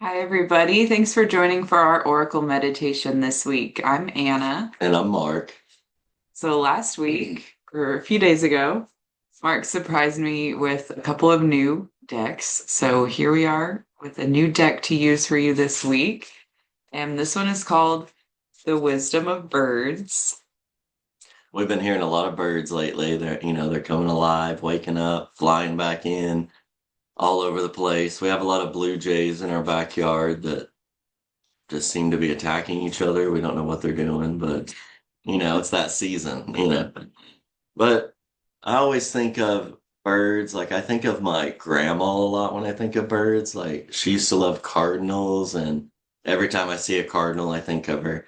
Hi, everybody. Thanks for joining for our Oracle meditation this week. I'm Anna. And I'm Mark. So, last week, or a few days ago, Mark surprised me with a couple of new decks. So, here we are with a new deck to use for you this week. And this one is called The Wisdom of Birds. We've been hearing a lot of birds lately. They're coming alive, waking up, flying back in all over the place. We have a lot of blue jays in our backyard that just seem to be attacking each other. We don't know what they're doing, but it's that season. But I always think of birds, like I think of my grandma a lot when I think of birds. Like she used to love cardinals, and every time I see a cardinal, I think of her.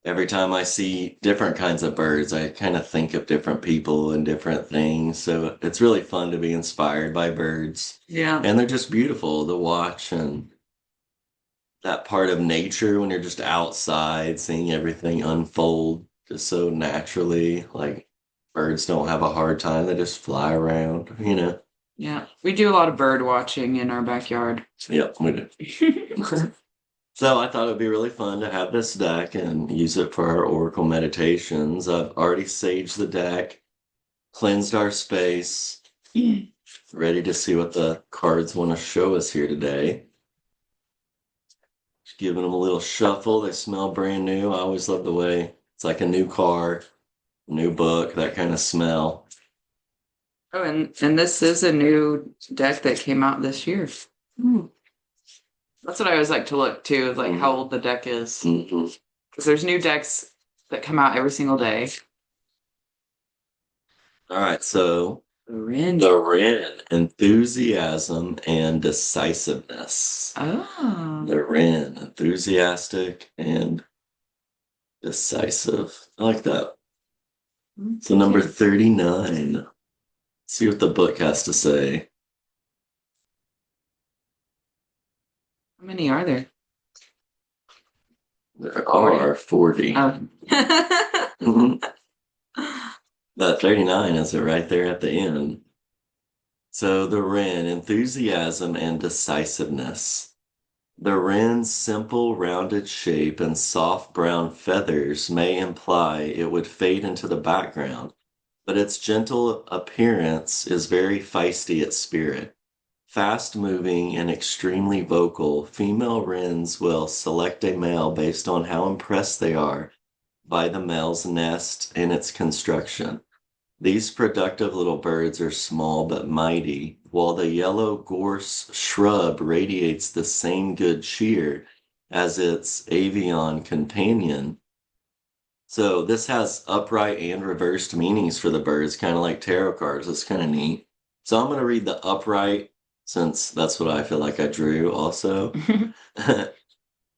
Every time I see different kinds of birds, I kind of think of different people and different things. So it's really fun to be inspired by birds. Yeah. And they're just beautiful to watch, and that part of nature when you're just outside seeing everything unfold just so naturally. Like birds don't have a hard time, they just fly around. Yeah. We do a lot of bird watching in our backyard. Yep, we do. So I thought it'd be really fun to have this deck and use it for our Oracle meditations. I've already saged the deck, cleansed our space, ready to see what the cards want to show us here today. Just giving them a little shuffle. They smell brand new. I always love the way it's like a new car, new book, that kind of smell. Oh, and this is a new deck that came out this year. Hmm. That's what I always like to look to, like how old the deck is. Mm-hmm. Because there's new decks that come out every single day. All right, so Wren. the Wren, enthusiasm and decisiveness. Oh. The Wren, enthusiastic and decisive. I like that. So number 39. See what the book has to say. How many are there? There 40. are 40. Oh. Mhm. That 39 is it right there at the end. So the Wren, enthusiasm and decisiveness. The wren's simple rounded shape and soft brown feathers may imply it would fade into the background, but its gentle appearance is very feisty at spirit. Fast moving and extremely vocal, female wrens will select a male based on how impressed they are by the male's nest and its construction. These productive little birds are small but mighty, while the yellow gorse shrub radiates the same good cheer as its avian companion. So this has upright and reversed meanings for the birds, kind of like tarot cards. It's kind of neat. So I'm going to read the upright since that's what I feel like I drew also.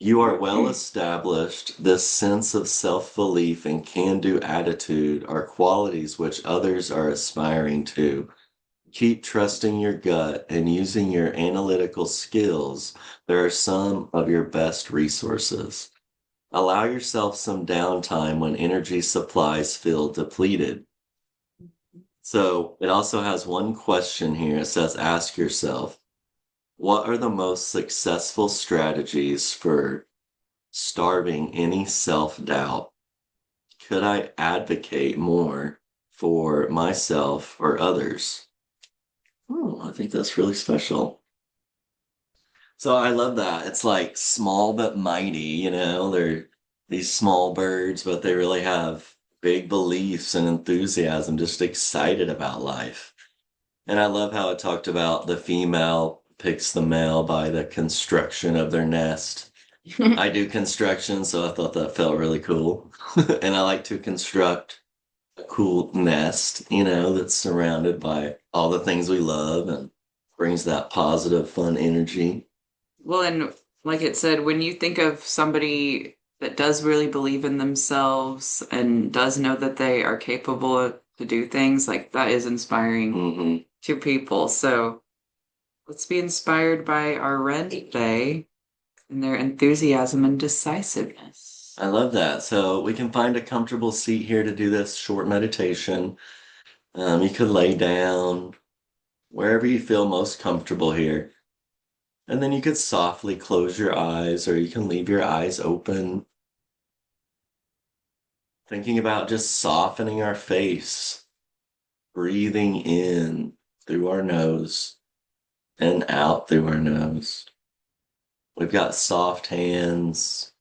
You are well established. This sense of self belief and can do attitude are qualities which others are aspiring to. Keep trusting your gut and using your analytical skills. There are some of your best resources. Allow yourself some downtime when energy supplies feel depleted. So it also has one question here. It says, ask yourself, what are the most successful strategies for starving any self doubt? Could I advocate more for myself or others? Oh, I think that's really special. So I love that. It's like small but mighty. They're these small birds, but they really have big beliefs and enthusiasm, just excited about life. And I love how it talked about the female picks the male by the construction of their nest. I do construction, so I thought that felt really cool. And I like to construct a cool nest, that's surrounded by all the things we love and brings that positive, fun energy. Well, and like it said, when you think of somebody that does really believe in themselves and does know that they are capable to do things, like that is inspiring Hmm. to people. So let's be inspired by our Ren today and their enthusiasm and decisiveness. I love that. So we can find a comfortable seat here to do this short meditation. You could lay down wherever you feel most comfortable here. And then you could softly close your eyes, or you can leave your eyes open, thinking about just softening our face, breathing in through our nose and out through our nose. We've got soft hands,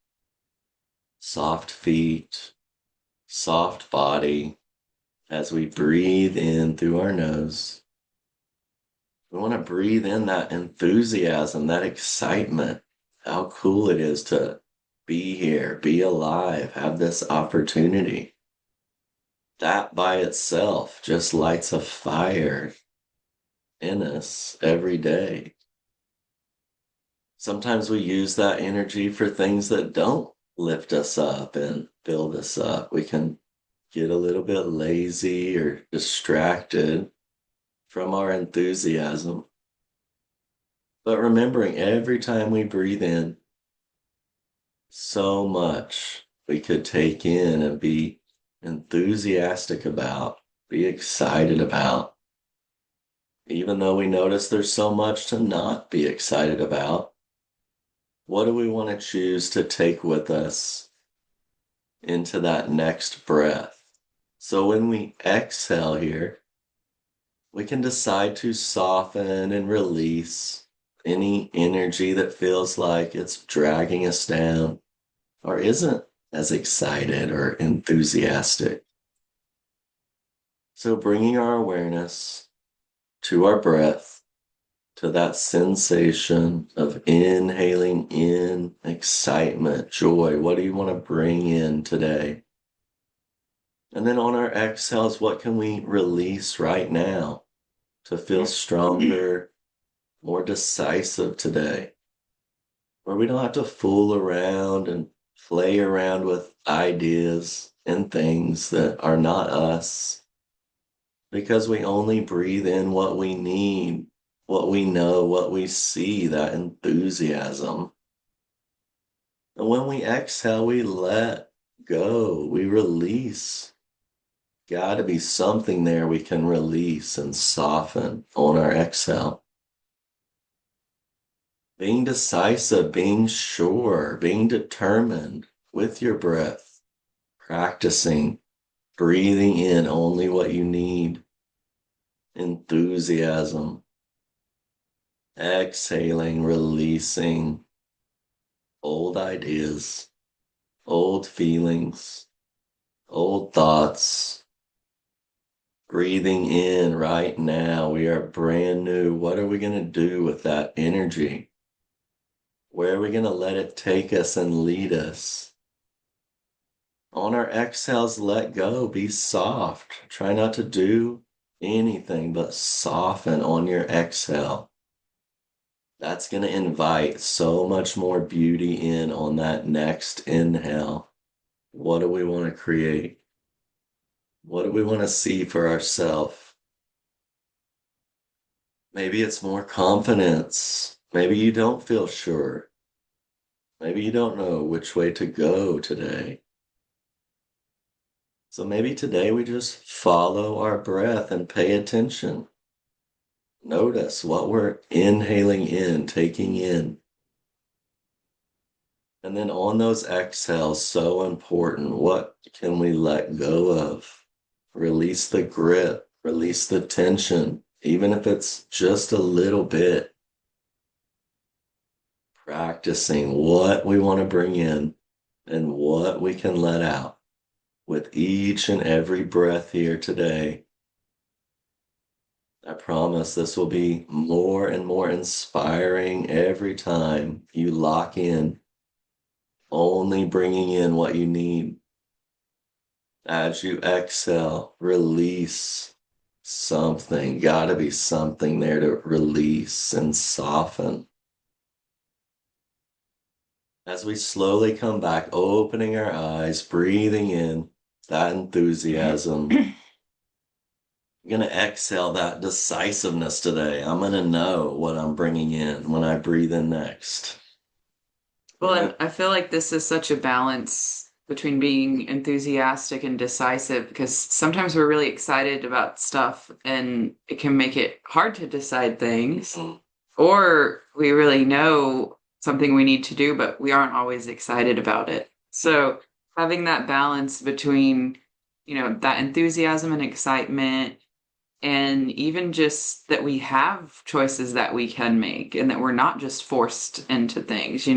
soft feet, soft body as we breathe in through our nose. We want to breathe in that enthusiasm, that excitement, how cool it is to be here, be alive, have this opportunity. That by itself just lights a fire in us every day. Sometimes we use that energy for things that don't lift us up and build us up. We can get a little bit lazy or distracted from our enthusiasm. But remembering every time we breathe in, so much we could take in and be enthusiastic about, be excited about. Even though we notice there's so much to not be excited about, what do we want to choose to take with us into that next breath? So when we exhale here, we can decide to soften and release any energy that feels like it's dragging us down or isn't as excited or enthusiastic. So bringing our awareness to our breath, to that sensation of inhaling in excitement, joy. What do you want to bring in today? And then on our exhales, what can we release right now to feel stronger, more decisive today? Where we don't have to fool around and play around with ideas and things that are not us, because we only breathe in what we need, what we know, what we see, that enthusiasm. And when we exhale, we let go, we release. Got to be something there we can release and soften on our exhale. Being decisive, being sure, being determined with your breath, practicing breathing in only what you need, enthusiasm, exhaling, releasing old ideas, old feelings, old thoughts. Breathing in right now, we are brand new. What are we going to do with that energy? Where are we going to let it take us and lead us? On our exhales, let go, be soft. Try not to do anything but soften on your exhale. That's going to invite so much more beauty in on that next inhale. What do we want to create? What do we want to see for ourselves? Maybe it's more confidence. Maybe you don't feel sure. Maybe you don't know which way to go today. So maybe today we just follow our breath and pay attention. Notice what we're inhaling in, taking in. And then on those exhales, so important, what can we let go of? Release the grip, release the tension, even if it's just a little bit. Practicing what we want to bring in and what we can let out with each and every breath here today. I promise this will be more and more inspiring every time you lock in, only bringing in what you need. As you exhale, release something. Gotta be something there to release and soften. As we slowly come back, opening our eyes, breathing in that enthusiasm. I'm going to exhale that decisiveness today. I'm going to know what I'm bringing in when I breathe in next. Well, and I feel like this is such a balance between being enthusiastic and decisive, because sometimes we're really excited about stuff and it can make it hard to decide things. or we really know something we need to do, but we aren't always excited about it. So having that balance between, that enthusiasm and excitement, and even just that we have choices that we can make and that we're not just forced into things,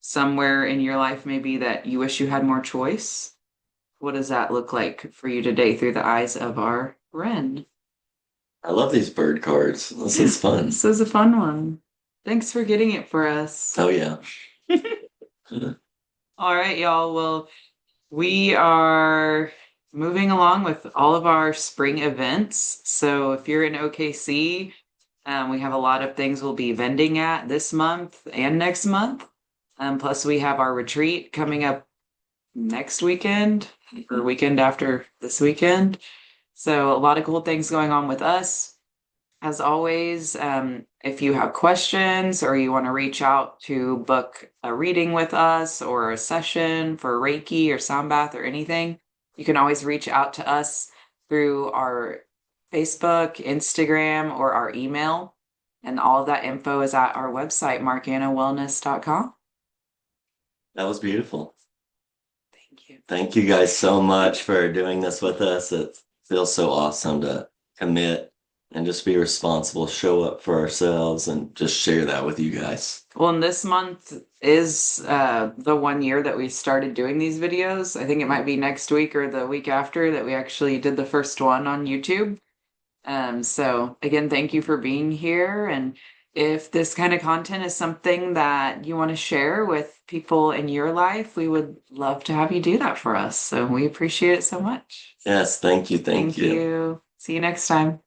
somewhere in your life maybe that you wish you had more choice. What does that look like for you today through the eyes of our Wren? I love these bird cards. This is fun. This is a fun one. Thanks for getting it for us. Oh, yeah. All right, y'all. Well, we are moving along with all of our spring events. So if you're in OKC, we have a lot of things we'll be vending at this month and next month. Plus, we have our retreat coming up next weekend or weekend after this weekend. So a lot of cool things going on with us. As always, if you have questions or you want to reach out to book a reading with us or a session for Reiki or sound bath or anything, you can always reach out to us through our Facebook, Instagram, or our email. And all of that info is at our website, markannawellness.com. That was beautiful. Thank you. Thank you guys so much for doing this with us. It feels so awesome to commit and just be responsible, show up for ourselves, and just share that with you guys. Well, and this month is the 1 year that we started doing these videos. I think it might be next week or the week after that we actually did the first one on YouTube. So again, thank you for being here. And if this kind of content is something that you want to share with people in your life, we would love to have you do that for us. So we appreciate it so much. Yes, thank you. Thank you. See you next time.